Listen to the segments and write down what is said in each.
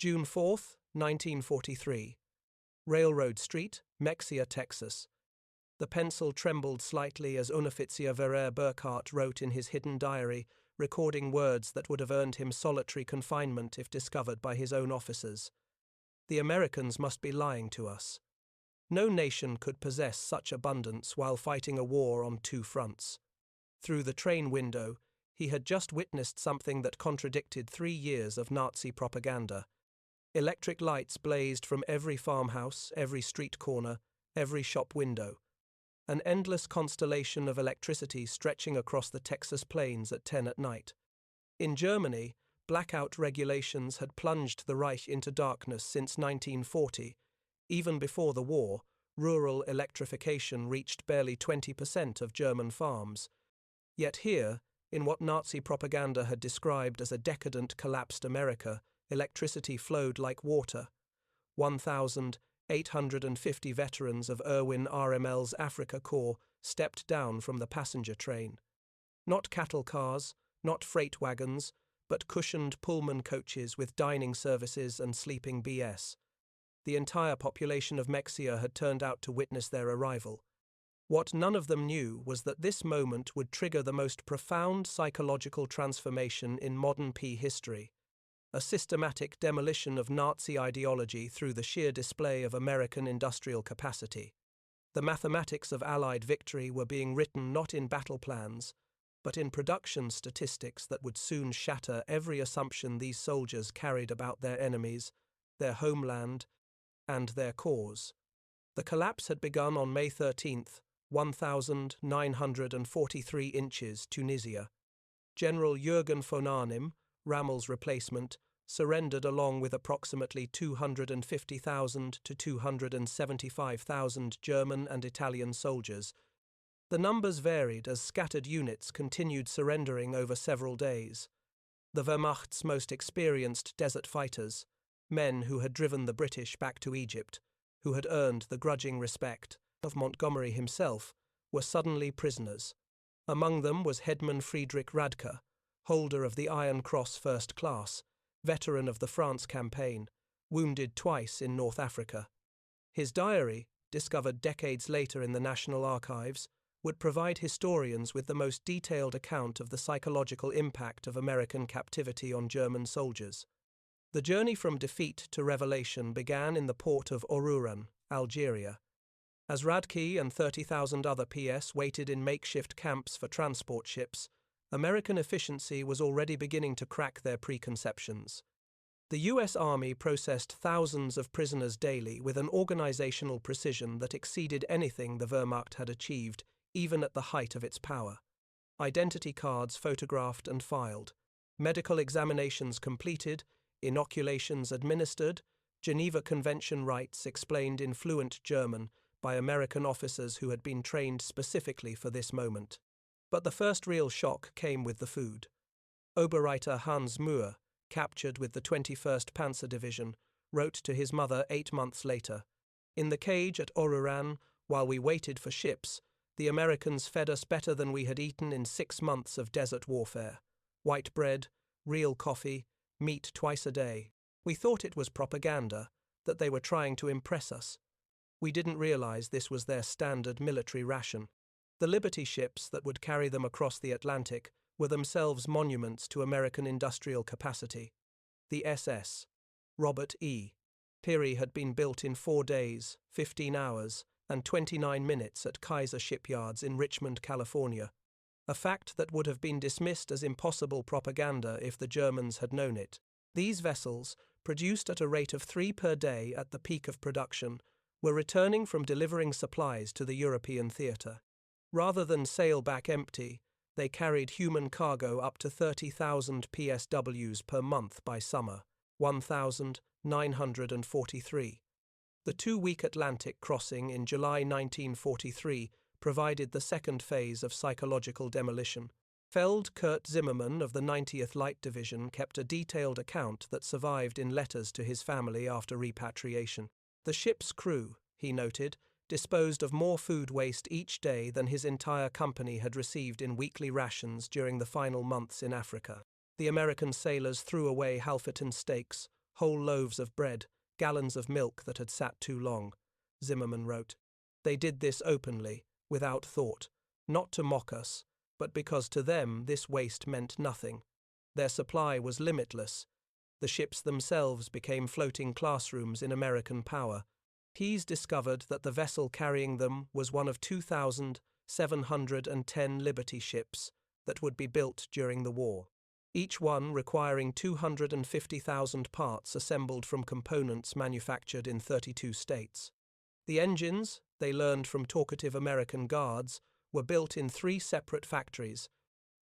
June 4, 1943. Railroad Street, Mexia, Texas. The pencil trembled slightly as Unteroffizier Verrer Burkhardt wrote in his hidden diary, recording words that would have earned him solitary confinement if discovered by his own officers. The Americans must be lying to us. No nation could possess such abundance while fighting a war on two fronts. Through the train window, he had just witnessed something that contradicted 3 years of Nazi propaganda. Electric lights blazed from every farmhouse, every street corner, every shop window. An endless constellation of electricity stretching across the Texas plains at 10 at night. In Germany, blackout regulations had plunged the Reich into darkness since 1940. Even before the war, rural electrification reached barely 20% of German farms. Yet here, in what Nazi propaganda had described as a decadent, collapsed America, electricity flowed like water. 1,850 veterans of Erwin RML's Afrika Korps stepped down from the passenger train. Not cattle cars, not freight wagons, but cushioned Pullman coaches with dining services and sleeping BS. The entire population of Mexia had turned out to witness their arrival. What none of them knew was that this moment would trigger the most profound psychological transformation in modern history, a systematic demolition of Nazi ideology through the sheer display of American industrial capacity. The mathematics of Allied victory were being written not in battle plans, but in production statistics that would soon shatter every assumption these soldiers carried about their enemies, their homeland, and their cause. The collapse had begun on May 13, 1943 inches, Tunisia. General Jürgen von Arnim, Rammel's replacement, surrendered along with approximately 250,000 to 275,000 German and Italian soldiers. The numbers varied as scattered units continued surrendering over several days. The Wehrmacht's most experienced desert fighters, men who had driven the British back to Egypt, who had earned the grudging respect of Montgomery himself, were suddenly prisoners. Among them was Headman Friedrich Radke, holder of the Iron Cross First Class, veteran of the France campaign, wounded twice in North Africa. His diary, discovered decades later in the National Archives, would provide historians with the most detailed account of the psychological impact of American captivity on German soldiers. The journey from defeat to revelation began in the port of Orouran, Algeria. As Radke and 30,000 other PS waited in makeshift camps for transport ships, American efficiency was already beginning to crack their preconceptions. The U.S. Army processed thousands of prisoners daily with an organizational precision that exceeded anything the Wehrmacht had achieved, even at the height of its power. Identity cards photographed and filed, medical examinations completed, inoculations administered, Geneva Convention rights explained in fluent German by American officers who had been trained specifically for this moment. But the first real shock came with the food. Oberreiter Hans Muhr, captured with the 21st Panzer Division, wrote to his mother 8 months later, "In the cage at Orouran, while we waited for ships, the Americans fed us better than we had eaten in 6 months of desert warfare. White bread, real coffee, meat twice a day. We thought it was propaganda, that they were trying to impress us. We didn't realize this was their standard military ration." The Liberty ships that would carry them across the Atlantic were themselves monuments to American industrial capacity. The SS, Robert E. Peary had been built in 4 days, 15 hours, and 29 minutes at Kaiser shipyards in Richmond, California, a fact that would have been dismissed as impossible propaganda if the Germans had known it. These vessels, produced at a rate of 3 per day at the peak of production, were returning from delivering supplies to the European theatre. Rather than sail back empty, they carried human cargo up to 30,000 PSWs per month by summer, 1,943. The 2-week Atlantic crossing in July 1943 provided the second phase of psychological demolition. Feld Kurt Zimmermann of the 90th Light Division kept a detailed account that survived in letters to his family after repatriation. The ship's crew, he noted, disposed of more food waste each day than his entire company had received in weekly rations during the final months in Africa. The American sailors threw away halferton steaks, whole loaves of bread, gallons of milk that had sat too long, Zimmerman wrote. They did this openly, without thought, not to mock us, but because to them this waste meant nothing. Their supply was limitless. The ships themselves became floating classrooms in American power. He's discovered that the vessel carrying them was one of 2,710 Liberty ships that would be built during the war, each one requiring 250,000 parts assembled from components manufactured in 32 states. The engines, they learned from talkative American guards, were built in 3 separate factories,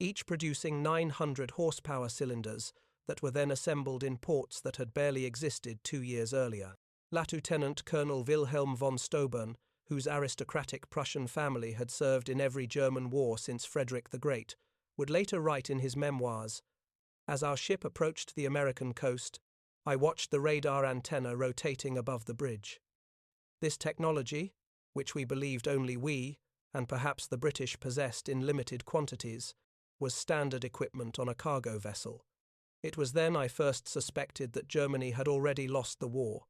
each producing 900 horsepower cylinders that were then assembled in ports that had barely existed 2 years earlier. Lieutenant Colonel Wilhelm von Steuben, whose aristocratic Prussian family had served in every German war since Frederick the Great, would later write in his memoirs, "As our ship approached the American coast, I watched the radar antenna rotating above the bridge. This technology, which we believed only we, and perhaps the British, possessed in limited quantities, was standard equipment on a cargo vessel. It was then I first suspected that Germany had already lost the war."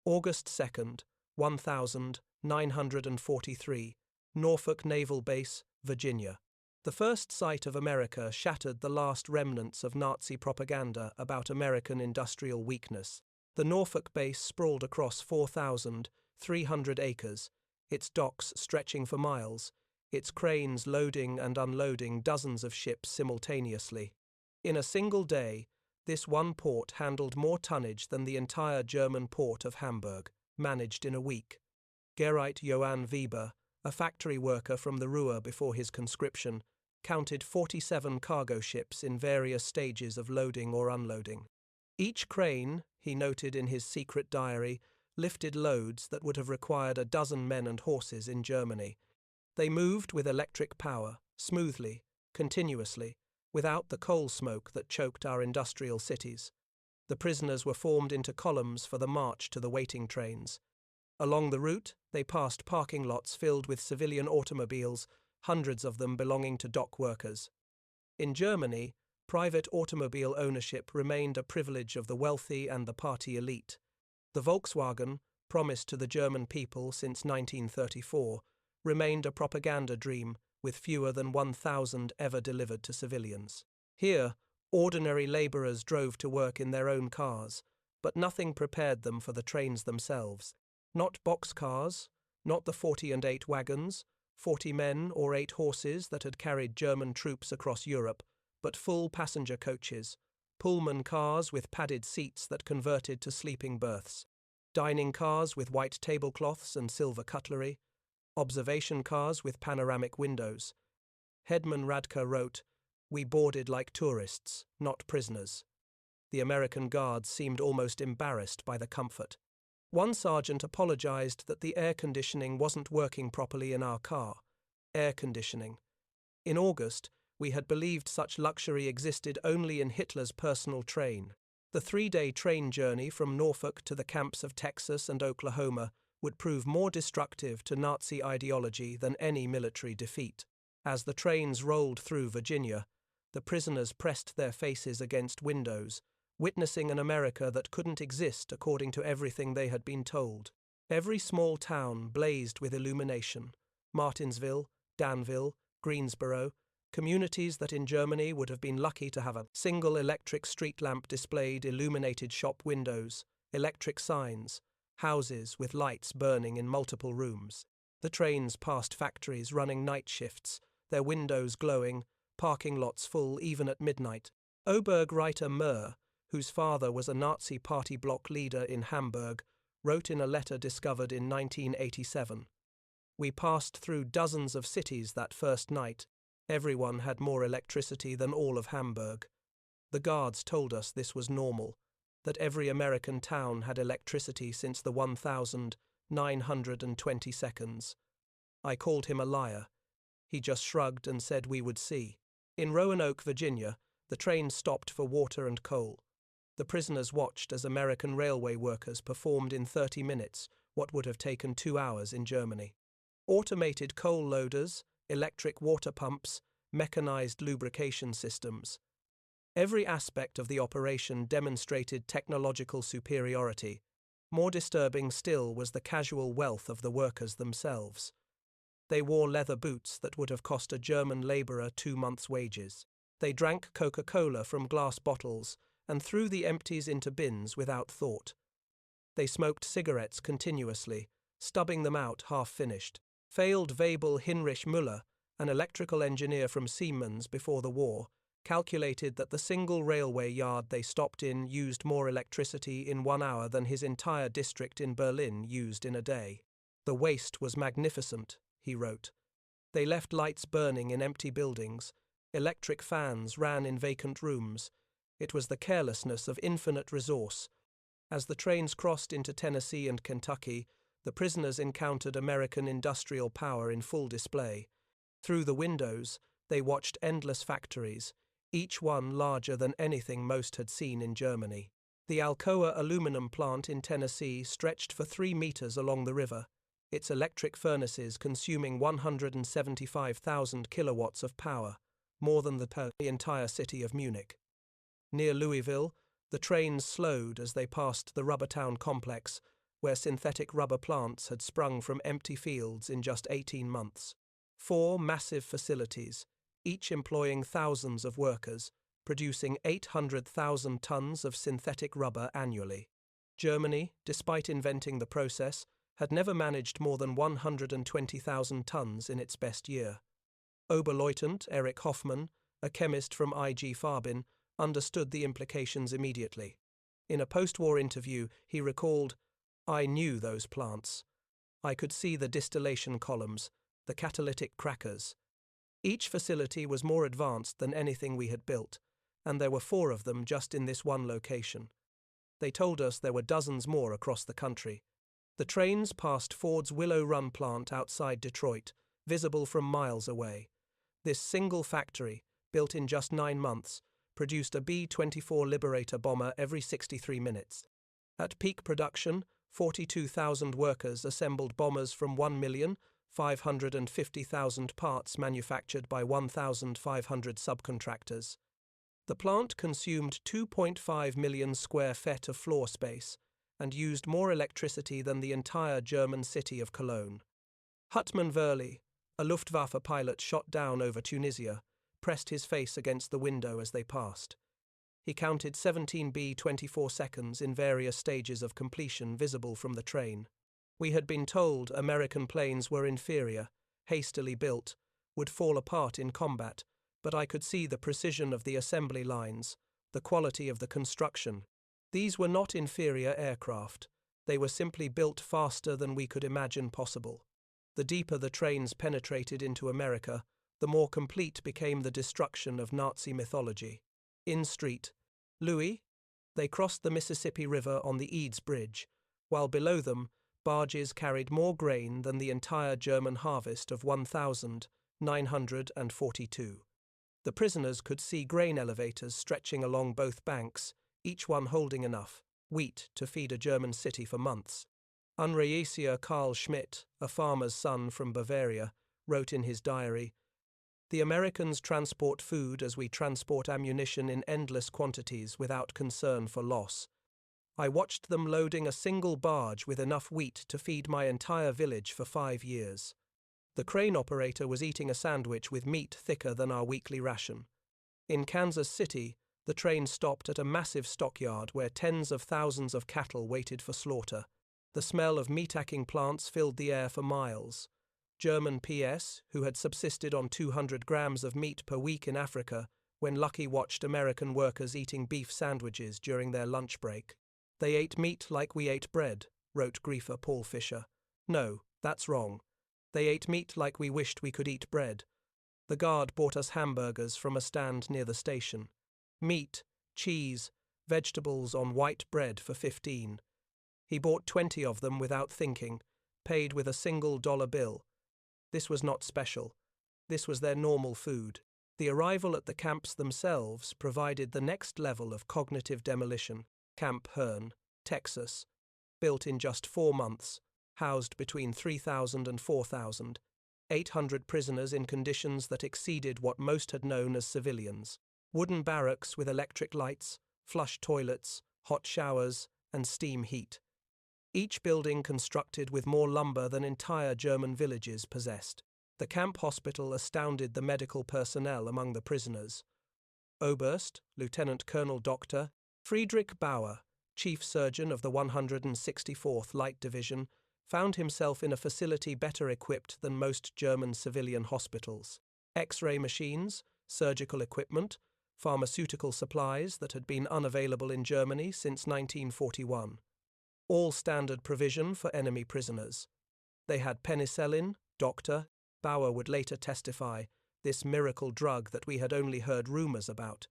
August 2nd, 1943, Norfolk Naval Base, Virginia. The first sight of America shattered the last remnants of Nazi propaganda about American industrial weakness. The Norfolk base sprawled across 4,300 acres, its docks stretching for miles, its cranes loading and unloading dozens of ships simultaneously. In a single day, this one port handled more tonnage than the entire German port of Hamburg, managed in a week. Gerrit Johann Weber, a factory worker from the Ruhr before his conscription, counted 47 cargo ships in various stages of loading or unloading. Each crane, he noted in his secret diary, lifted loads that would have required a dozen men and horses in Germany. They moved with electric power, smoothly, continuously, without the coal smoke that choked our industrial cities. The prisoners were formed into columns for the march to the waiting trains. Along the route, they passed parking lots filled with civilian automobiles, hundreds of them belonging to dock workers. In Germany, private automobile ownership remained a privilege of the wealthy and the party elite. The Volkswagen, promised to the German people since 1934, remained a propaganda dream, with fewer than 1,000 ever delivered to civilians. Here, ordinary labourers drove to work in their own cars, but nothing prepared them for the trains themselves. Not boxcars, not the 40-and-8 wagons, 40 men or 8 horses that had carried German troops across Europe, but full passenger coaches, Pullman cars with padded seats that converted to sleeping berths, dining cars with white tablecloths and silver cutlery, observation cars with panoramic windows. Hedman Radke wrote, "We boarded like tourists, not prisoners." The American guards seemed almost embarrassed by the comfort. One sergeant apologized that the air conditioning wasn't working properly in our car. Air conditioning. In August, we had believed such luxury existed only in Hitler's personal train. The 3-day train journey from Norfolk to the camps of Texas and Oklahoma would prove more destructive to Nazi ideology than any military defeat. As the trains rolled through Virginia, the prisoners pressed their faces against windows, witnessing an America that couldn't exist according to everything they had been told. Every small town blazed with illumination. Martinsville, Danville, Greensboro, communities that in Germany would have been lucky to have a single electric street lamp displayed illuminated shop windows, electric signs, houses with lights burning in multiple rooms. The trains passed factories running night shifts, their windows glowing, parking lots full even at midnight. Oberg writer Murr, whose father was a Nazi party bloc leader in Hamburg, wrote in a letter discovered in 1987, "We passed through dozens of cities that first night. Everyone had more electricity than all of Hamburg. The guards told us this was normal, that every American town had electricity since the 1920 I called him a liar. He just shrugged and said we would see." In Roanoke, Virginia, the train stopped for water and coal. The prisoners watched as American railway workers performed in 30 minutes what would have taken 2 hours in Germany. Automated coal loaders, electric water pumps, mechanized lubrication systems. Every aspect of the operation demonstrated technological superiority. More disturbing still was the casual wealth of the workers themselves. They wore leather boots that would have cost a German labourer 2 months' wages. They drank Coca-Cola from glass bottles and threw the empties into bins without thought. They smoked cigarettes continuously, stubbing them out half-finished. Failed Webel Hinrich Müller, an electrical engineer from Siemens before the war, calculated that the single railway yard they stopped in used more electricity in 1 hour than his entire district in Berlin used in a day. The waste was magnificent, he wrote. They left lights burning in empty buildings. Electric fans ran in vacant rooms. It was the carelessness of infinite resource. As the trains crossed into Tennessee and Kentucky, the prisoners encountered American industrial power in full display. Through the windows, they watched endless factories, each one larger than anything most had seen in Germany. The Alcoa aluminum plant in Tennessee stretched for 3 meters along the river, its electric furnaces consuming 175,000 kilowatts of power, more than the entire city of Munich. Near Louisville, the trains slowed as they passed the Rubber Town complex, where synthetic rubber plants had sprung from empty fields in just 18 months. 4 massive facilities, each employing thousands of workers, producing 800,000 tons of synthetic rubber annually. Germany, despite inventing the process, had never managed more than 120,000 tons in its best year. Oberleutnant Erich Hoffmann, a chemist from IG Farben, understood the implications immediately. In a post-war interview, he recalled, "I knew those plants. I could see the distillation columns, the catalytic crackers. Each facility was more advanced than anything we had built, and there were 4 of them just in this one location. They told us there were dozens more across the country." The trains passed Ford's Willow Run plant outside Detroit, visible from miles away. This single factory, built in just 9 months, produced a B-24 Liberator bomber every 63 minutes. At peak production, 42,000 workers assembled bombers from 1,550,000 parts manufactured by 1,500 subcontractors. The plant consumed 2.5 million square feet of floor space and used more electricity than the entire German city of Cologne. Hutman Verli, a Luftwaffe pilot shot down over Tunisia, pressed his face against the window as they passed. He counted 17 B-24 seconds in various stages of completion visible from the train. We had been told American planes were inferior, hastily built, would fall apart in combat, but I could see the precision of the assembly lines, the quality of the construction. These were not inferior aircraft. They were simply built faster than we could imagine possible. The deeper the trains penetrated into America, the more complete became the destruction of Nazi mythology. In street, Louis, they crossed the Mississippi River on the Eads Bridge, while below them, barges carried more grain than the entire German harvest of 1,942. The prisoners could see grain elevators stretching along both banks, each one holding enough wheat to feed a German city for months. Unreisier Karl Schmidt, a farmer's son from Bavaria, wrote in his diary, "The Americans transport food as we transport ammunition in endless quantities without concern for loss. I watched them loading a single barge with enough wheat to feed my entire village for 5 years. The crane operator was eating a sandwich with meat thicker than our weekly ration. In Kansas City, the train stopped at a massive stockyard where tens of thousands of cattle waited for slaughter. The smell of meatpacking plants filled the air for miles. German PS, who had subsisted on 200 grams of meat per week in Africa, when lucky watched American workers eating beef sandwiches during their lunch break. They ate meat like we ate bread, wrote griefer Paul Fischer. No, that's wrong. They ate meat like we wished we could eat bread. The guard bought us hamburgers from a stand near the station. Meat, cheese, vegetables on white bread for 15. He bought 20 of them without thinking, paid with a single dollar bill. This was not special. This was their normal food. The arrival at the camps themselves provided the next level of cognitive demolition. Camp Hearn, Texas, built in just 4 months, housed between 3,000 and 4,000, 800 prisoners in conditions that exceeded what most had known as civilians. Wooden barracks with electric lights, flush toilets, hot showers, and steam heat. Each building constructed with more lumber than entire German villages possessed. The camp hospital astounded the medical personnel among the prisoners. Oberst, Lieutenant Colonel Dr. Friedrich Bauer, chief surgeon of the 164th Light Division, found himself in a facility better equipped than most German civilian hospitals. X-ray machines, surgical equipment, pharmaceutical supplies that had been unavailable in Germany since 1941. All standard provision for enemy prisoners. They had penicillin, Dr. Bauer would later testify, this miracle drug that we had only heard rumors about.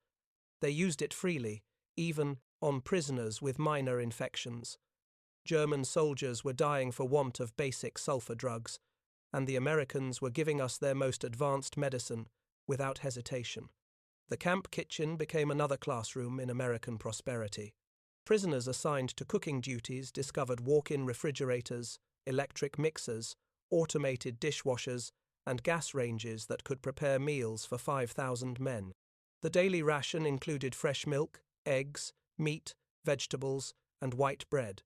They used it freely, even on prisoners with minor infections. German soldiers were dying for want of basic sulfur drugs, and the Americans were giving us their most advanced medicine without hesitation. The camp kitchen became another classroom in American prosperity. Prisoners assigned to cooking duties discovered walk-in refrigerators, electric mixers, automated dishwashers, and gas ranges that could prepare meals for 5,000 men. The daily ration included fresh milk, eggs, meat, vegetables, and white bread,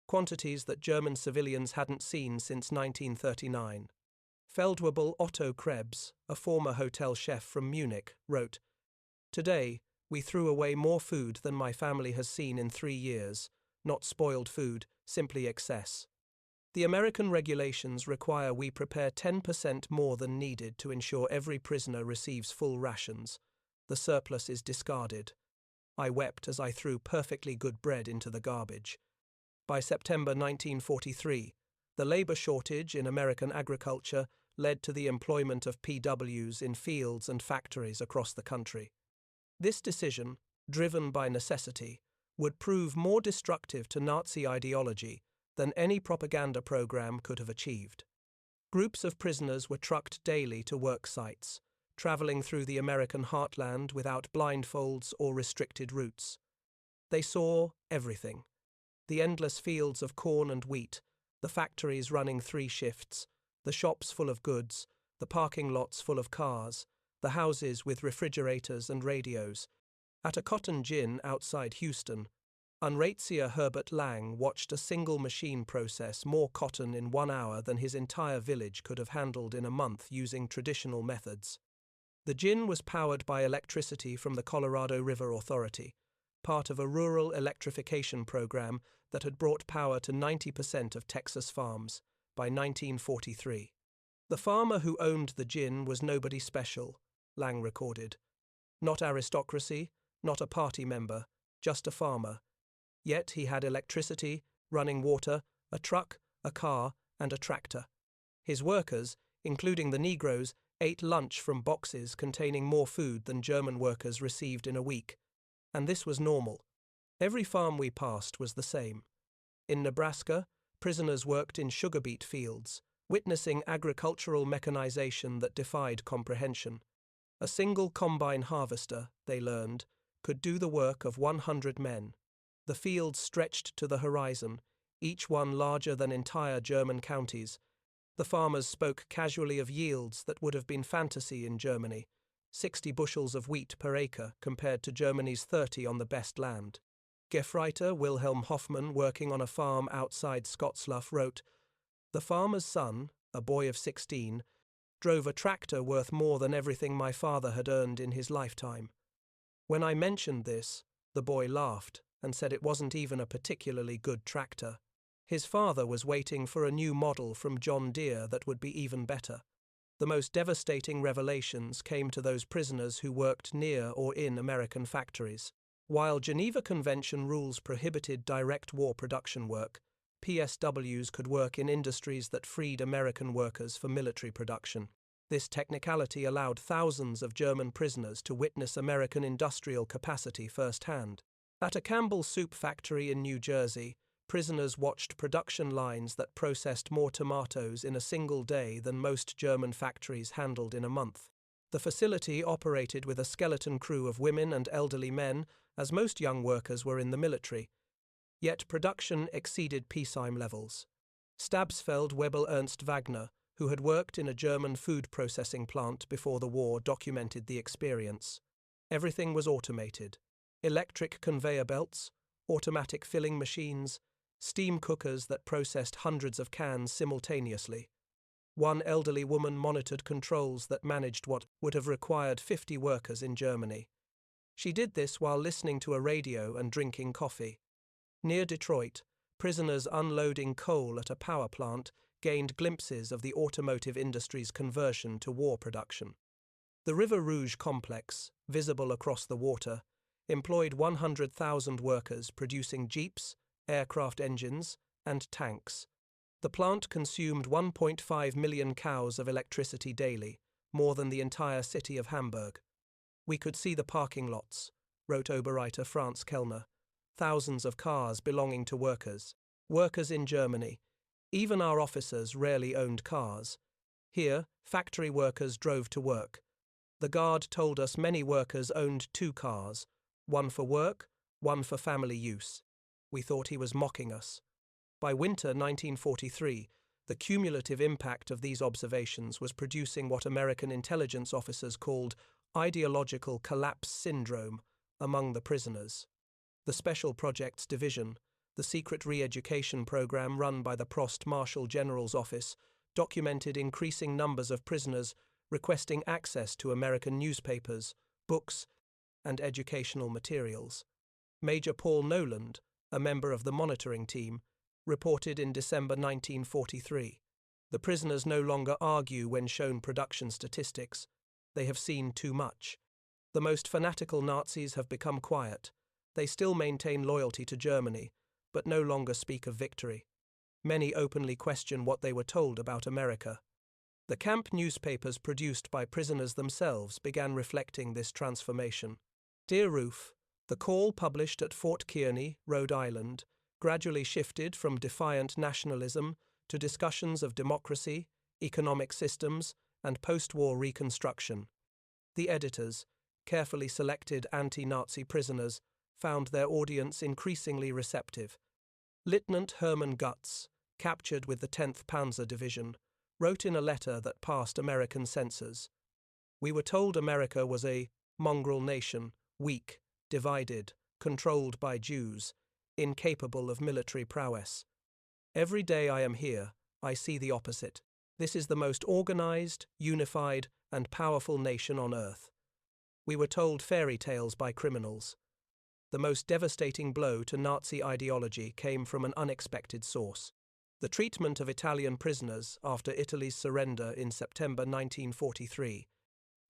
quantities that German civilians hadn't seen since 1939. Feldwebel Otto Krebs, a former hotel chef from Munich, wrote, "Today, we threw away more food than my family has seen in 3 years, not spoiled food, simply excess. The American regulations require we prepare 10% more than needed to ensure every prisoner receives full rations. The surplus is discarded. I wept as I threw perfectly good bread into the garbage." By September 1943, the labor shortage in American agriculture led to the employment of POWs in fields and factories across the country. This decision, driven by necessity, would prove more destructive to Nazi ideology than any propaganda program could have achieved. Groups of prisoners were trucked daily to work sites, traveling through the American heartland without blindfolds or restricted routes. They saw everything: the endless fields of corn and wheat, the factories running 3 shifts, the shops full of goods, the parking lots full of cars, the houses with refrigerators and radios. At a cotton gin outside Houston, Unratzier Herbert Lang watched a single machine process more cotton in 1 hour than his entire village could have handled in a month using traditional methods. The gin was powered by electricity from the Colorado River Authority, part of a rural electrification program that had brought power to 90% of Texas farms by 1943. The farmer who owned the gin was nobody special, Lang recorded. Not aristocracy, not a party member, just a farmer. Yet he had electricity, running water, a truck, a car, and a tractor. His workers, including the Negroes, ate lunch from boxes containing more food than German workers received in a week. And this was normal. Every farm we passed was the same. In Nebraska, prisoners worked in sugar beet fields, witnessing agricultural mechanization that defied comprehension. A single combine harvester, they learned, could do the work of 100 men. The fields stretched to the horizon, each one larger than entire German counties. The farmers spoke casually of yields that would have been fantasy in Germany, 60 bushels of wheat per acre compared to Germany's 30 on the best land. Gefreiter Wilhelm Hoffmann, working on a farm outside Scottsluff, wrote, "The farmer's son, a boy of 16, drove a tractor worth more than everything my father had earned in his lifetime. When I mentioned this, the boy laughed and said it wasn't even a particularly good tractor. His father was waiting for a new model from John Deere that would be even better." The most devastating revelations came to those prisoners who worked near or in American factories. While Geneva Convention rules prohibited direct war production work, PSWs could work in industries that freed American workers for military production. This technicality allowed thousands of German prisoners to witness American industrial capacity firsthand. At a Campbell soup factory in New Jersey, prisoners watched production lines that processed more tomatoes in a single day than most German factories handled in a month. The facility operated with a skeleton crew of women and elderly men, as most young workers were in the military. Yet production exceeded peacetime levels. Stabsfeld Webel Ernst Wagner, who had worked in a German food processing plant before the war, documented the experience. Everything was automated. Electric conveyor belts, automatic filling machines, steam cookers that processed hundreds of cans simultaneously. One elderly woman monitored controls that managed what would have required 50 workers in Germany. She did this while listening to a radio and drinking coffee. Near Detroit, prisoners unloading coal at a power plant gained glimpses of the automotive industry's conversion to war production. The River Rouge complex, visible across the water, employed 100,000 workers producing jeeps, aircraft engines, and tanks. The plant consumed 1.5 million cows of electricity daily, more than the entire city of Hamburg. We could see the parking lots, wrote Oberreiter Franz Kellner. Thousands of cars belonging to workers. Workers in Germany. Even our officers rarely owned cars. Here, factory workers drove to work. The guard told us many workers owned 2 cars, one for work, one for family use. We thought he was mocking us. By winter 1943, the cumulative impact of these observations was producing what American intelligence officers called ideological collapse syndrome among the prisoners. The Special Projects Division, the secret re-education program run by the Prost Marshal General's Office, documented increasing numbers of prisoners requesting access to American newspapers, books, and educational materials. Major Paul Noland, a member of the monitoring team, reported in December 1943. The prisoners no longer argue when shown production statistics. They have seen too much. The most fanatical Nazis have become quiet. They still maintain loyalty to Germany, but no longer speak of victory. Many openly question what they were told about America. The camp newspapers produced by prisoners themselves began reflecting this transformation. Dear Ruth, the call published at Fort Kearny, Rhode Island, gradually shifted from defiant nationalism to discussions of democracy, economic systems, and post-war reconstruction. The editors, carefully selected anti-Nazi prisoners, found their audience increasingly receptive. Lieutenant Hermann Gutz, captured with the 10th Panzer Division, wrote in a letter that passed American censors, "We were told America was a mongrel nation, weak, divided, controlled by Jews, incapable of military prowess. Every day I am here, I see the opposite. This is the most organized, unified, and powerful nation on earth. We were told fairy tales by criminals. The most devastating blow to Nazi ideology came from an unexpected source. The treatment of Italian prisoners after Italy's surrender in September 1943.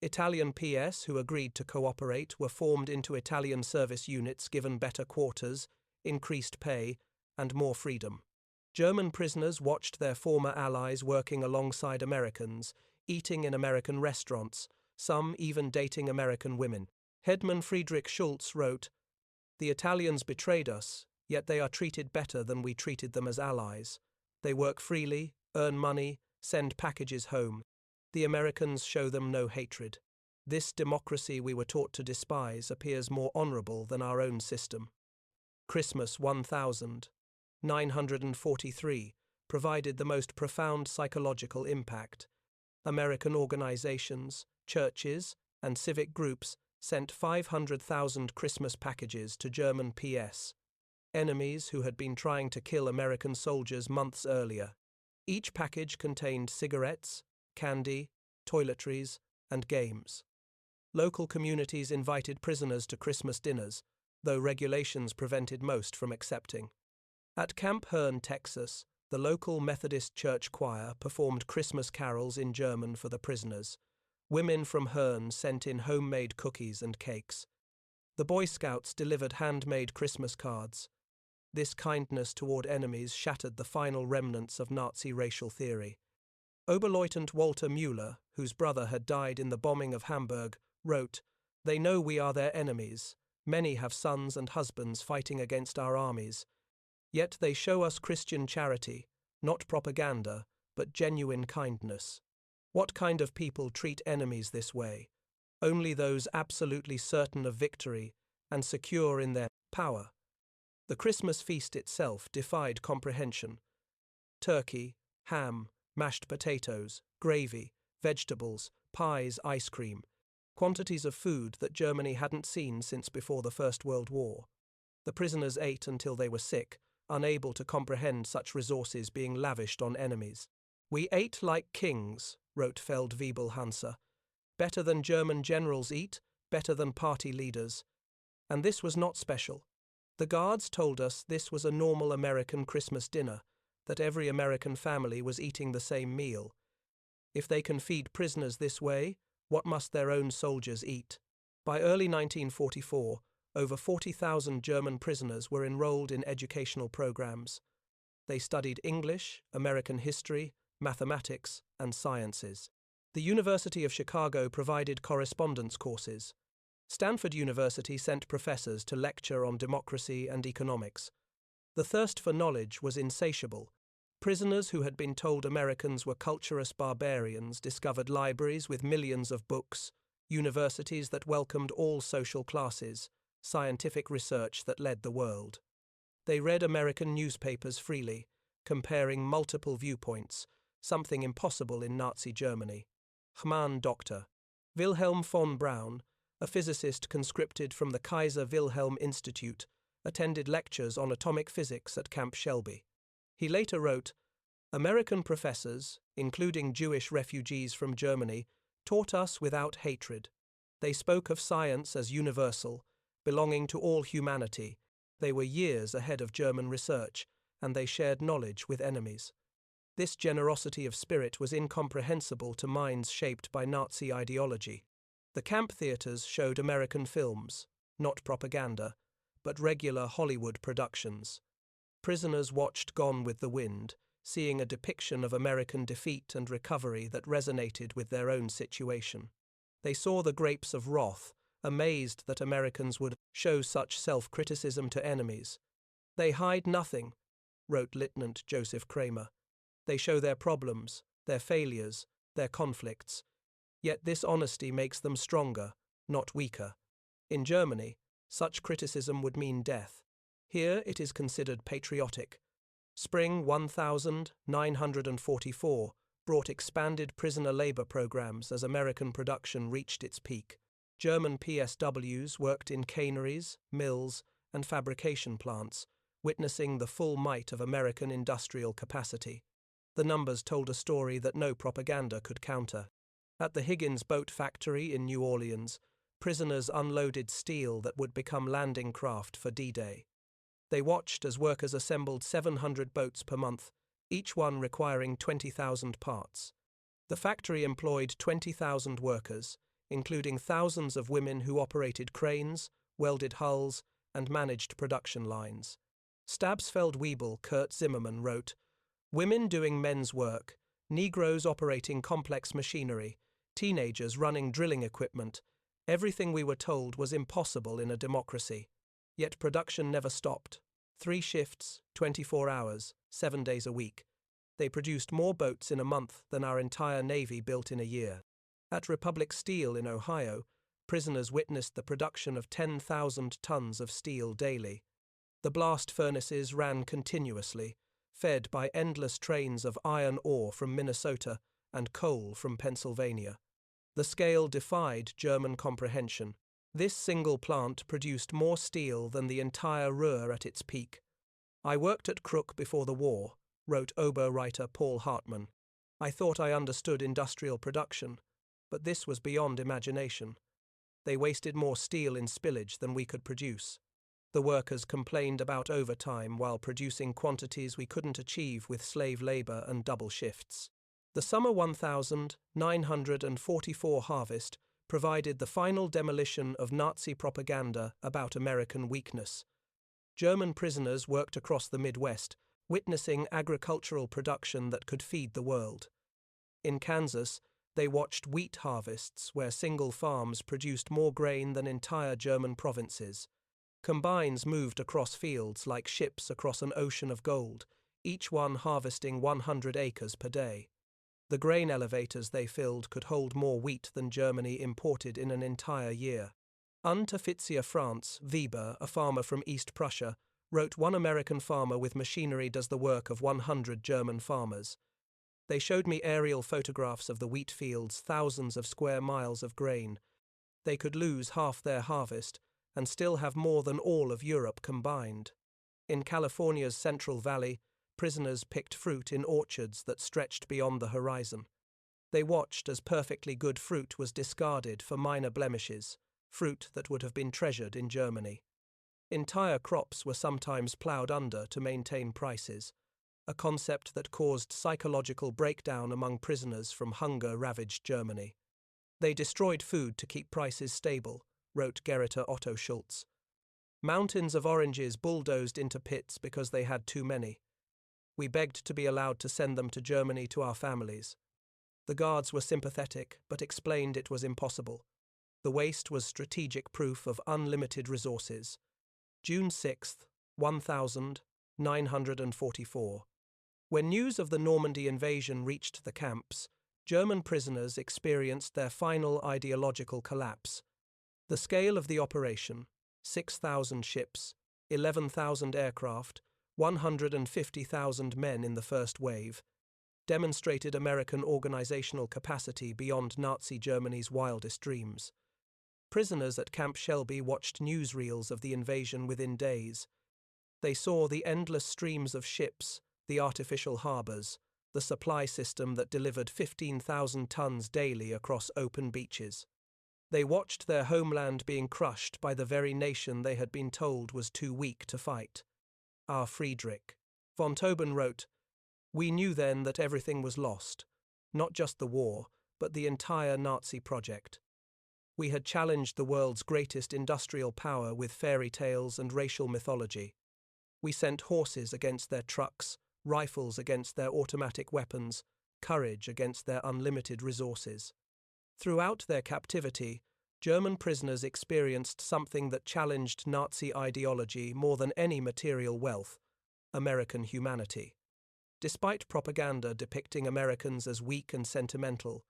Italian PS who agreed to cooperate were formed into Italian service units given better quarters, increased pay, and more freedom. German prisoners watched their former allies working alongside Americans, eating in American restaurants, some even dating American women. Headman Friedrich Schultz wrote, "The Italians betrayed us, yet they are treated better than we treated them as allies. They work freely, earn money, send packages home. The Americans show them no hatred. This democracy we were taught to despise appears more honorable than our own system." Christmas 1943 provided the most profound psychological impact. American organizations, churches, and civic groups sent 500,000 Christmas packages to German PS, enemies who had been trying to kill American soldiers months earlier. Each package contained cigarettes, candy, toiletries, and games. Local communities invited prisoners to Christmas dinners, though regulations prevented most from accepting. At Camp Hearn, Texas, the local Methodist church choir performed Christmas carols in German for the prisoners. Women from Hearn sent in homemade cookies and cakes. The Boy Scouts delivered handmade Christmas cards. This kindness toward enemies shattered the final remnants of Nazi racial theory. Oberleutnant Walter Müller, whose brother had died in the bombing of Hamburg, wrote, "They know we are their enemies. Many have sons and husbands fighting against our armies. Yet they show us Christian charity, not propaganda, but genuine kindness. What kind of people treat enemies this way? Only those absolutely certain of victory and secure in their power." The Christmas feast itself defied comprehension. Turkey, ham, mashed potatoes, gravy, vegetables, pies, ice cream. quantities of food that Germany hadn't seen since before the First World War. The prisoners ate until they were sick, unable to comprehend such resources being lavished on enemies. "We ate like kings," wrote Feldwebel Hansa. "Better than German generals eat, better than party leaders." And this was not special. The guards told us this was a normal American Christmas dinner, that every American family was eating the same meal. If they can feed prisoners this way, what must their own soldiers eat? By early 1944, over 40,000 German prisoners were enrolled in educational programs. They studied English, American history, mathematics, and sciences. The University of Chicago provided correspondence courses. Stanford University sent professors to lecture on democracy and economics. The thirst for knowledge was insatiable. Prisoners who had been told Americans were cultureless barbarians discovered libraries with millions of books, universities that welcomed all social classes, scientific research that led the world. They read American newspapers freely, comparing multiple viewpoints, something impossible in Nazi Germany. Hmann Dr. Wilhelm von Braun, a physicist conscripted from the Kaiser Wilhelm Institute, attended lectures on atomic physics at Camp Shelby. He later wrote, "American professors, including Jewish refugees from Germany, taught us without hatred. They spoke of science as universal, belonging to all humanity. They were years ahead of German research, and they shared knowledge with enemies." This generosity of spirit was incomprehensible to minds shaped by Nazi ideology. The camp theaters showed American films, not propaganda, but regular Hollywood productions. Prisoners watched Gone with the Wind, seeing a depiction of American defeat and recovery that resonated with their own situation. They saw the grapes of wrath, amazed that Americans would show such self-criticism to enemies. "They hide nothing," wrote Lieutenant Joseph Kramer. "They show their problems, their failures, their conflicts. Yet this honesty makes them stronger, not weaker. In Germany, such criticism would mean death. Here it is considered patriotic." Spring 1944 brought expanded prisoner labor programs as American production reached its peak. German PSWs worked in canneries, mills, and fabrication plants, witnessing the full might of American industrial capacity. The numbers told a story that no propaganda could counter. At the Higgins Boat Factory in New Orleans, prisoners unloaded steel that would become landing craft for D-Day. They watched as workers assembled 700 boats per month, each one requiring 20,000 parts. The factory employed 20,000 workers, including thousands of women who operated cranes, welded hulls, and managed production lines. Stabsfeld-Weibel Kurt Zimmermann wrote, "Women doing men's work, Negroes operating complex machinery, teenagers running drilling equipment, everything we were told was impossible in a democracy. Yet production never stopped. 3 shifts, 24 hours, 7 days a week. They produced more boats in a month than our entire Navy built in a year." At Republic Steel in Ohio, prisoners witnessed the production of 10,000 tons of steel daily. The blast furnaces ran continuously, fed by endless trains of iron ore from Minnesota and coal from Pennsylvania. The scale defied German comprehension. This single plant produced more steel than the entire Ruhr at its peak. "I worked at Krupp before the war," wrote Oberreiter Paul Hartmann. "I thought I understood industrial production, but this was beyond imagination. They wasted more steel in spillage than we could produce. The workers complained about overtime while producing quantities we couldn't achieve with slave labor and double shifts." The summer 1944 harvest provided the final demolition of Nazi propaganda about American weakness. German prisoners worked across the Midwest, witnessing agricultural production that could feed the world. In Kansas, they watched wheat harvests where single farms produced more grain than entire German provinces. Combines moved across fields like ships across an ocean of gold, each one harvesting 100 acres per day. The grain elevators they filled could hold more wheat than Germany imported in an entire year. Unteroffizier Franz Weber, a farmer from East Prussia, wrote, "One American farmer with machinery does the work of 100 German farmers. They showed me aerial photographs of the wheat fields, thousands of square miles of grain. They could lose half their harvest and still have more than all of Europe combined. In California's Central Valley, prisoners picked fruit in orchards that stretched beyond the horizon. They watched as perfectly good fruit was discarded for minor blemishes, fruit that would have been treasured in Germany. Entire crops were sometimes ploughed under to maintain prices, a concept that caused psychological breakdown among prisoners from hunger-ravaged Germany. They destroyed food to keep prices stable, wrote Gerrit Otto Schulz. Mountains of oranges bulldozed into pits because they had too many. We begged to be allowed to send them to Germany to our families. The guards were sympathetic, but explained it was impossible. The waste was strategic proof of unlimited resources. June 6, 1944. When news of the Normandy invasion reached the camps, German prisoners experienced their final ideological collapse. The scale of the operation, 6,000 ships, 11,000 aircraft, 150,000 men in the first wave, demonstrated American organizational capacity beyond Nazi Germany's wildest dreams. Prisoners at Camp Shelby watched newsreels of the invasion within days. They saw the endless streams of ships, the artificial harbors, the supply system that delivered 15,000 tons daily across open beaches. They watched their homeland being crushed by the very nation they had been told was too weak to fight. R. Friedrich von Tauben wrote, "We knew then that everything was lost, not just the war, but the entire Nazi project. We had challenged the world's greatest industrial power with fairy tales and racial mythology. We sent horses against their trucks, rifles against their automatic weapons, courage against their unlimited resources." Throughout their captivity, German prisoners experienced something that challenged Nazi ideology more than any material wealth: American humanity. Despite propaganda depicting Americans as weak and sentimental,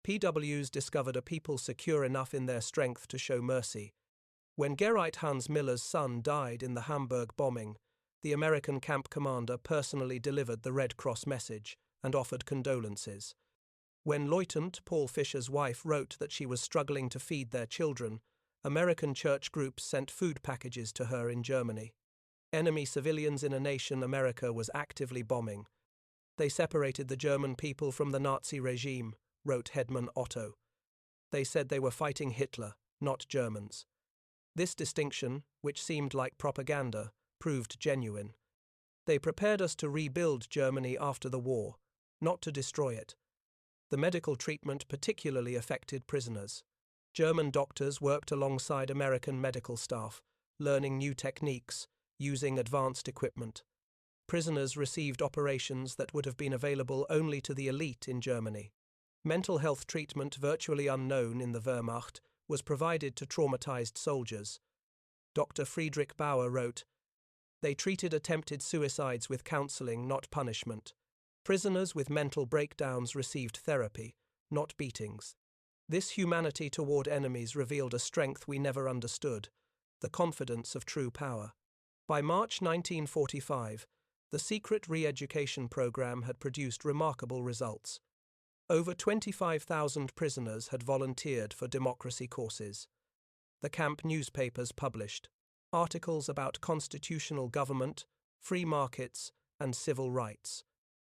PWs discovered a people secure enough in their strength to show mercy. When Gerrit Hans Miller's son died in the Hamburg bombing, the American camp commander personally delivered the Red Cross message and offered condolences. When Lieutenant Paul Fischer's wife wrote that she was struggling to feed their children, American church groups sent food packages to her in Germany. Enemy civilians in a nation America was actively bombing. They separated the German people from the Nazi regime, wrote Hedman Otto. They said they were fighting Hitler, not Germans. This distinction, which seemed like propaganda, proved genuine. They prepared us to rebuild Germany after the war, not to destroy it. The medical treatment particularly affected prisoners. German doctors worked alongside American medical staff, learning new techniques, using advanced equipment. Prisoners received operations that would have been available only to the elite in Germany. Mental health treatment, virtually unknown in the Wehrmacht, was provided to traumatized soldiers. Dr. Friedrich Bauer wrote, "They treated attempted suicides with counseling, not punishment. Prisoners with mental breakdowns received therapy, not beatings. This humanity toward enemies revealed a strength we never understood, the confidence of true power." By March 1945, the secret re-education program had produced remarkable results. Over 25,000 prisoners had volunteered for democracy courses. The camp newspapers published articles about constitutional government, free markets, and civil rights.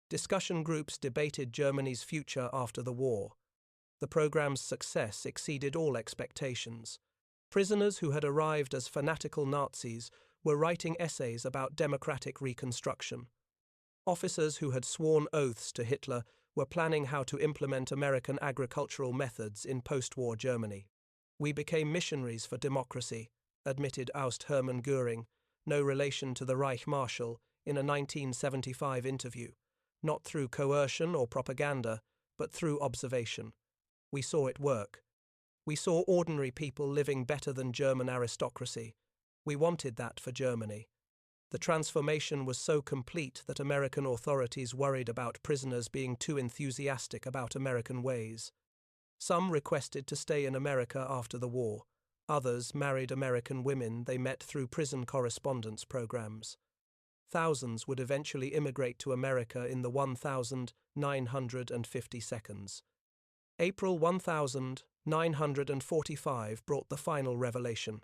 Discussion groups debated Germany's future after the war. The program's success exceeded all expectations. Prisoners who had arrived as fanatical Nazis were writing essays about democratic reconstruction. Officers who had sworn oaths to Hitler were planning how to implement American agricultural methods in post-war Germany. "We became missionaries for democracy," admitted Oust Hermann Göring, no relation to the Reich Marshal, in a 1975 interview. "Not through coercion or propaganda, but through observation. We saw it work. We saw ordinary people living better than German aristocracy. We wanted that for Germany." The transformation was so complete that American authorities worried about prisoners being too enthusiastic about American ways. Some requested to stay in America after the war. Others married American women they met through prison correspondence programs. Thousands would eventually immigrate to America in the 1,950 seconds. April 1945 945 brought the final revelation.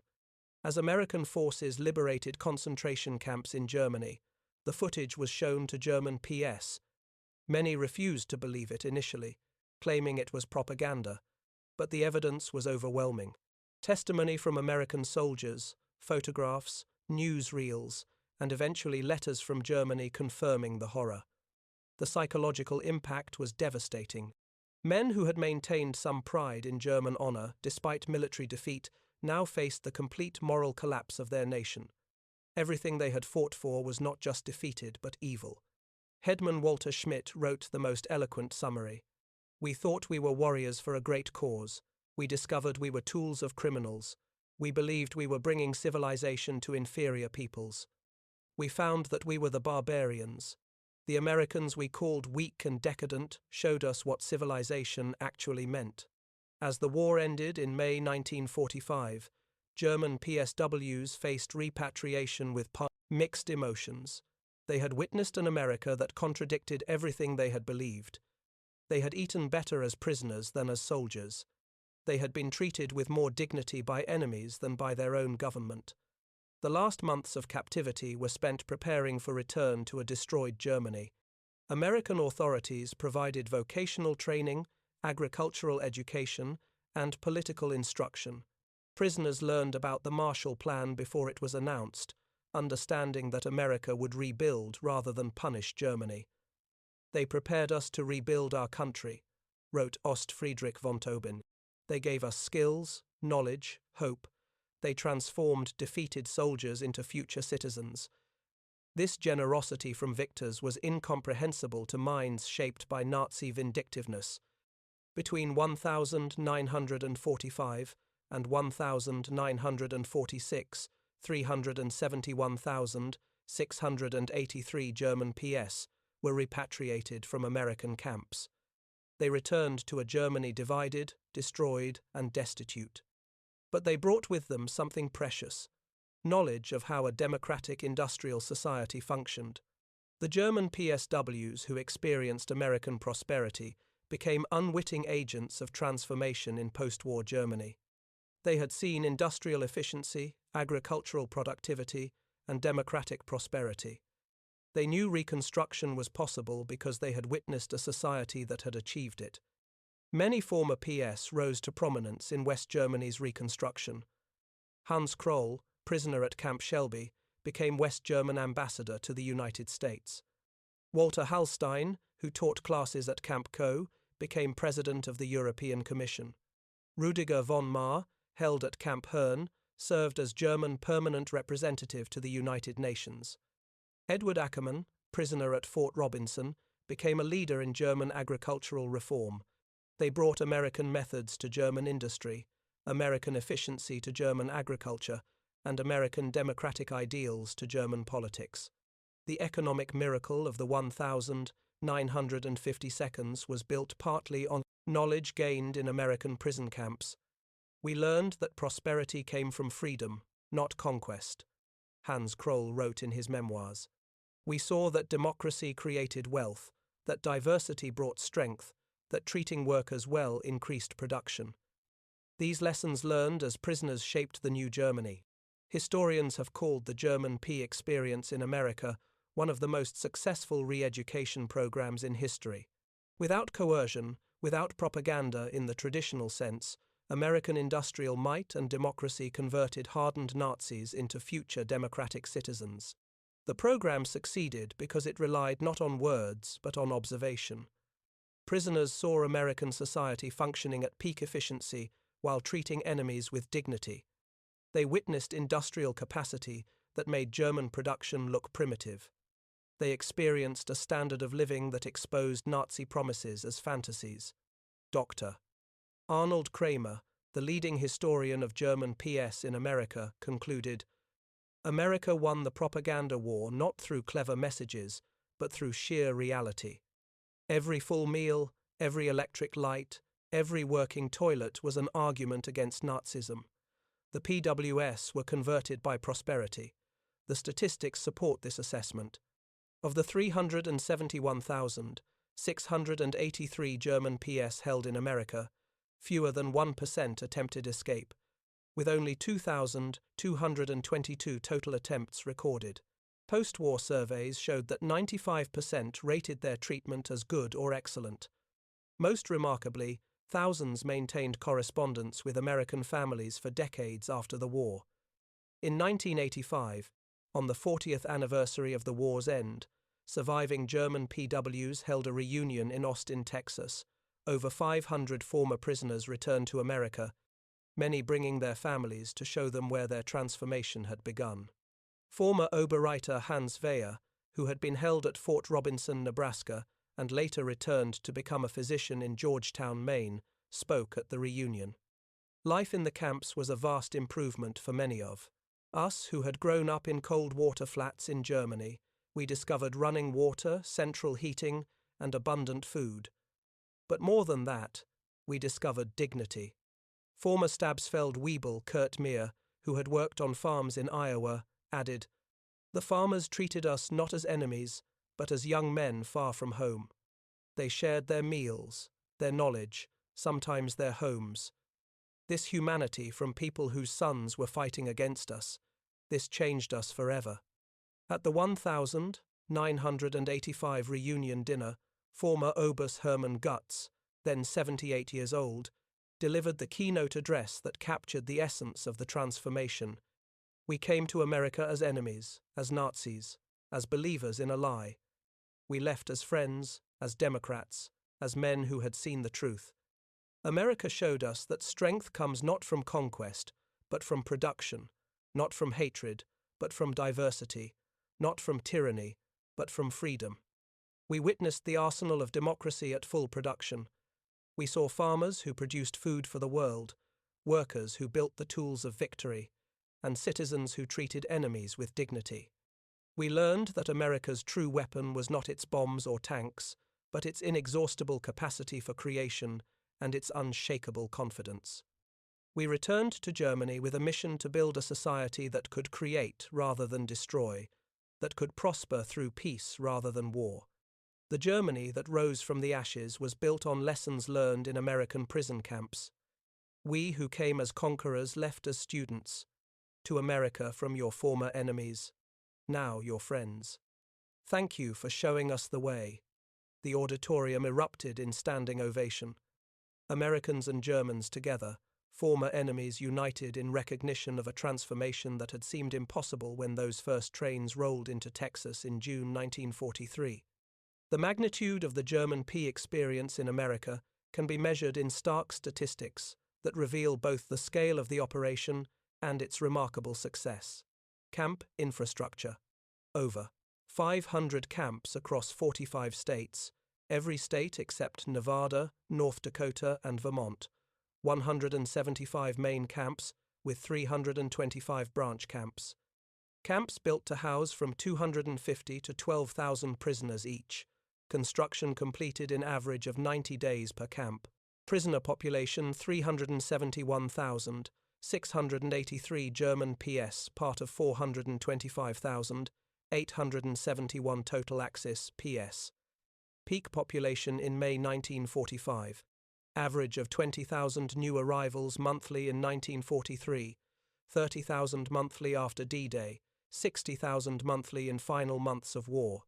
As American forces liberated concentration camps in Germany, the footage was shown to German PS. Many refused to believe it initially, claiming it was propaganda, but the evidence was overwhelming. Testimony from American soldiers, photographs, newsreels, and eventually letters from Germany confirming the horror. The psychological impact was devastating. Men who had maintained some pride in German honor despite military defeat now faced the complete moral collapse of their nation. Everything they had fought for was not just defeated but evil. Headman Walter Schmidt wrote the most eloquent summary. "We thought we were warriors for a great cause. We discovered we were tools of criminals. We believed we were bringing civilization to inferior peoples. We found that we were the barbarians. The Americans we called weak and decadent showed us what civilization actually meant." As the war ended in May 1945, German PSWs faced repatriation with mixed emotions. They had witnessed an America that contradicted everything they had believed. They had eaten better as prisoners than as soldiers. They had been treated with more dignity by enemies than by their own government. The last months of captivity were spent preparing for return to a destroyed Germany. American authorities provided vocational training, agricultural education, and political instruction. Prisoners learned about the Marshall Plan before it was announced, understanding that America would rebuild rather than punish Germany. "They prepared us to rebuild our country," wrote Ost Friedrich von Tobin. "They gave us skills, knowledge, hope. They transformed defeated soldiers into future citizens." This generosity from victors was incomprehensible to minds shaped by Nazi vindictiveness. Between 1945 and 1946, 371,683 German PS were repatriated from American camps. They returned to a Germany divided, destroyed, and destitute. But they brought with them something precious: knowledge of how a democratic industrial society functioned. The German PSWs who experienced American prosperity became unwitting agents of transformation in post-war Germany. They had seen industrial efficiency, agricultural productivity, and democratic prosperity. They knew reconstruction was possible because they had witnessed a society that had achieved it. Many former PS rose to prominence in West Germany's reconstruction. Hans Kroll, prisoner at Camp Shelby, became West German ambassador to the United States. Walter Hallstein, who taught classes at Camp Co., became president of the European Commission. Rüdiger von Marr, held at Camp Herne, served as German permanent representative to the United Nations. Edward Ackermann, prisoner at Fort Robinson, became a leader in German agricultural reform. They brought American methods to German industry, American efficiency to German agriculture, and American democratic ideals to German politics. The economic miracle of the 1,950 seconds was built partly on knowledge gained in American prison camps. "We learned that prosperity came from freedom, not conquest," Hans Kroll wrote in his memoirs. "We saw that democracy created wealth, that diversity brought strength, that treating workers well increased production." These lessons learned as prisoners shaped the new Germany. Historians have called the German P experience in America one of the most successful re-education programs in history. Without coercion, without propaganda in the traditional sense, American industrial might and democracy converted hardened Nazis into future democratic citizens. The program succeeded because it relied not on words but on observation. Prisoners saw American society functioning at peak efficiency while treating enemies with dignity. They witnessed industrial capacity that made German production look primitive. They experienced a standard of living that exposed Nazi promises as fantasies. Dr. Arnold Kramer, the leading historian of German PS in America, concluded, "America won the propaganda war not through clever messages, but through sheer reality. Every full meal, every electric light, every working toilet was an argument against Nazism. The PWS were converted by prosperity. The statistics support this assessment. Of the 371,683 German PS held in America, fewer than 1% attempted escape, with only 2,222 total attempts recorded. Post-war surveys showed that 95% rated their treatment as good or excellent. Most remarkably, thousands maintained correspondence with American families for decades after the war. In 1985, on the 40th anniversary of the war's end, surviving German POWs held a reunion in Austin, Texas. Over 500 former prisoners returned to America, many bringing their families to show them where their transformation had begun. Former Oberreiter Hans Weyer, who had been held at Fort Robinson, Nebraska, and later returned to become a physician in Georgetown, Maine, spoke at the reunion. Life in the camps was a vast improvement for many of us who had grown up in cold water flats in Germany. We discovered running water, central heating, and abundant food. But more than that, we discovered dignity. Former Stabsfeld Weibel Kurt Meir, who had worked on farms in Iowa, added, "The farmers treated us not as enemies, but as young men far from home. They shared their meals, their knowledge, sometimes their homes. This humanity from people whose sons were fighting against us, this changed us forever." At the 1985 reunion dinner, former Obus Hermann Gutz, then 78 years old, delivered the keynote address that captured the essence of the transformation. "We came to America as enemies, as Nazis, as believers in a lie. We left as friends, as Democrats, as men who had seen the truth. America showed us that strength comes not from conquest, but from production, not from hatred, but from diversity, not from tyranny, but from freedom. We witnessed the arsenal of democracy at full production. We saw farmers who produced food for the world, workers who built the tools of victory, and citizens who treated enemies with dignity. We learned that America's true weapon was not its bombs or tanks, but its inexhaustible capacity for creation and its unshakable confidence. We returned to Germany with a mission to build a society that could create rather than destroy, that could prosper through peace rather than war. The Germany that rose from the ashes was built on lessons learned in American prison camps. We who came as conquerors left as students, to America from your former enemies, now your friends. Thank you for showing us the way." The auditorium erupted in standing ovation. Americans and Germans together, former enemies united in recognition of a transformation that had seemed impossible when those first trains rolled into Texas in June 1943. The magnitude of the German P experience in America can be measured in stark statistics that reveal both the scale of the operation and its remarkable success. Camp infrastructure. Over 500 camps across 45 states, every state except Nevada, North Dakota, and Vermont. 175 main camps with 325 branch camps. Camps built to house from 250 to 12,000 prisoners each. Construction completed in average of 90 days per camp. Prisoner population 371,000. 683 German PS, part of 425,871 total Axis PS. Peak population in May 1945. Average of 20,000 new arrivals monthly in 1943, 30,000 monthly after D-Day, 60,000 monthly in final months of war.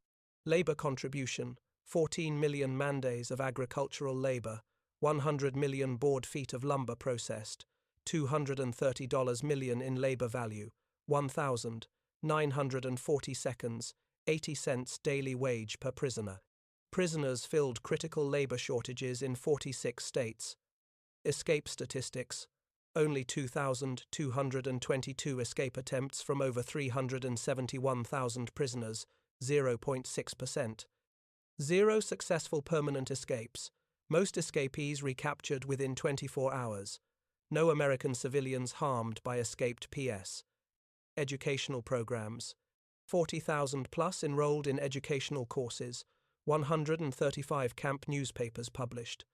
Labor contribution, 14 million man days of agricultural labor, 100 million board feet of lumber processed, $230 million in labor value, 1,940 seconds, 80 cents daily wage per prisoner. Prisoners filled critical labor shortages in 46 states. Escape statistics: only 2,222 escape attempts from over 371,000 prisoners, 0.6%. 0 successful permanent escapes. Most escapees recaptured within 24 hours. No American civilians harmed by escaped PS. Educational programs: 40,000 plus enrolled in educational courses, 135 camp newspapers published,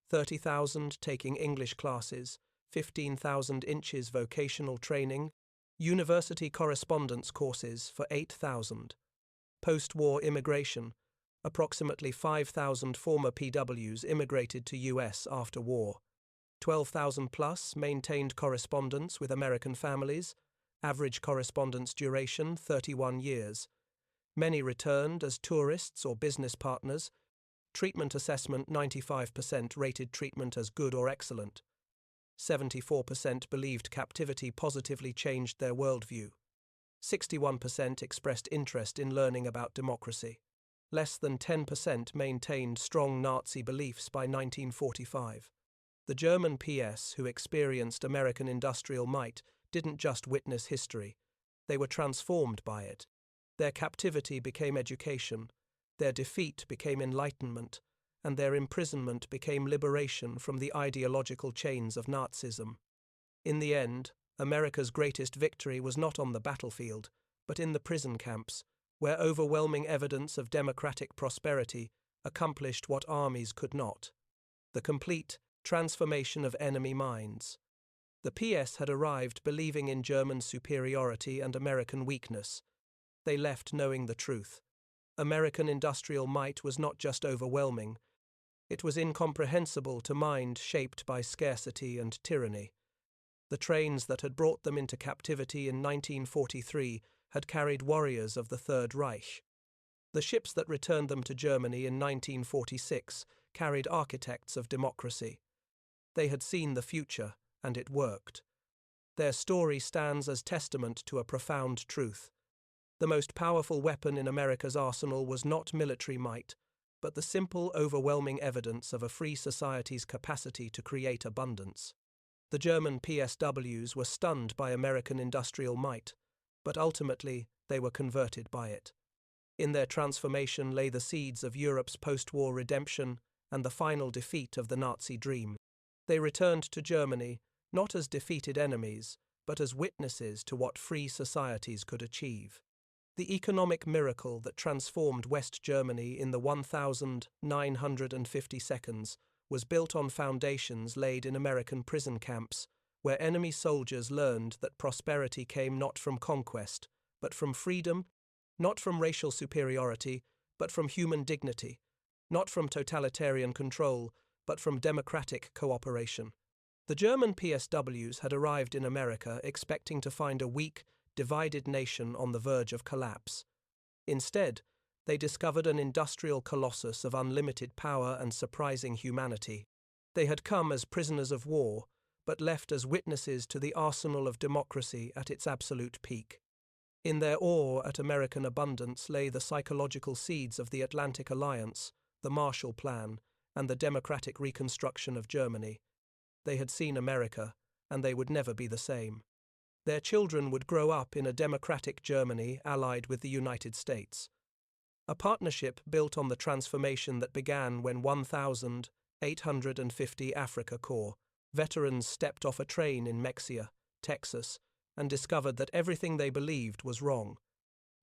30,000 taking English classes, 15,000 inches vocational training, university correspondence courses for 8,000. Post-war immigration: approximately 5,000 former PWs immigrated to US after war. 12,000 plus maintained correspondence with American families, average correspondence duration 31 years. Many returned as tourists or business partners. Treatment assessment 95% rated treatment as good or excellent. 74% believed captivity positively changed their worldview. 61% expressed interest in learning about democracy. Less than 10% maintained strong Nazi beliefs by 1945. The German PS who experienced American industrial might didn't just witness history, they were transformed by it. Their captivity became education, their defeat became enlightenment, and their imprisonment became liberation from the ideological chains of Nazism. In the end, America's greatest victory was not on the battlefield, but in the prison camps, where overwhelming evidence of democratic prosperity accomplished what armies could not: the complete transformation of enemy minds. The PS had arrived believing in German superiority and American weakness. They left knowing the truth. American industrial might was not just overwhelming, it was incomprehensible to mind shaped by scarcity and tyranny. The trains that had brought them into captivity in 1943 had carried warriors of the Third Reich. The ships that returned them to Germany in 1946 carried architects of democracy. They had seen the future, and it worked. Their story stands as testament to a profound truth. The most powerful weapon in America's arsenal was not military might, but the simple, overwhelming evidence of a free society's capacity to create abundance. The German PSWs were stunned by American industrial might, but ultimately they were converted by it. In their transformation lay the seeds of Europe's post-war redemption and the final defeat of the Nazi dream. They returned to Germany not as defeated enemies, but as witnesses to what free societies could achieve. The economic miracle that transformed West Germany in the 1950 seconds was built on foundations laid in American prison camps, where enemy soldiers learned that prosperity came not from conquest, but from freedom, not from racial superiority, but from human dignity, not from totalitarian control, but from democratic cooperation. The German PSWs had arrived in America expecting to find a weak, divided nation on the verge of collapse. Instead, they discovered an industrial colossus of unlimited power and surprising humanity. They had come as prisoners of war, but left as witnesses to the arsenal of democracy at its absolute peak. In their awe at American abundance lay the psychological seeds of the Atlantic Alliance, the Marshall Plan, and the democratic reconstruction of Germany. They had seen America, and they would never be the same. Their children would grow up in a democratic Germany allied with the United States. A partnership built on the transformation that began when 1,850 Afrika Korps veterans stepped off a train in Mexia, Texas, and discovered that everything they believed was wrong.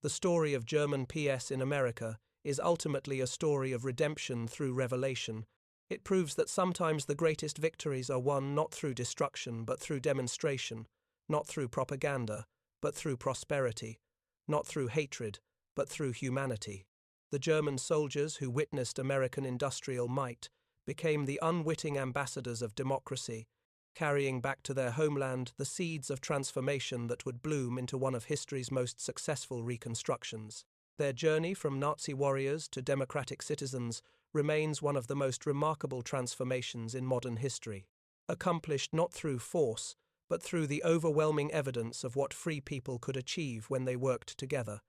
The story of German PS in America is ultimately a story of redemption through revelation. It proves that sometimes the greatest victories are won not through destruction but through demonstration, not through propaganda but through prosperity, not through hatred but through humanity. The German soldiers who witnessed American industrial might became the unwitting ambassadors of democracy, carrying back to their homeland the seeds of transformation that would bloom into one of history's most successful reconstructions. Their journey from Nazi warriors to democratic citizens remains one of the most remarkable transformations in modern history, accomplished not through force, but through the overwhelming evidence of what free people could achieve when they worked together.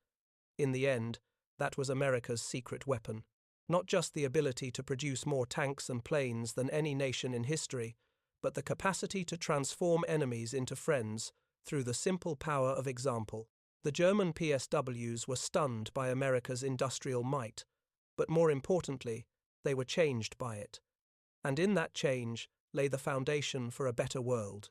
In the end, that was America's secret weapon. Not just the ability to produce more tanks and planes than any nation in history, but the capacity to transform enemies into friends through the simple power of example. The German PSWs were stunned by America's industrial might, but more importantly, they were changed by it. And in that change lay the foundation for a better world.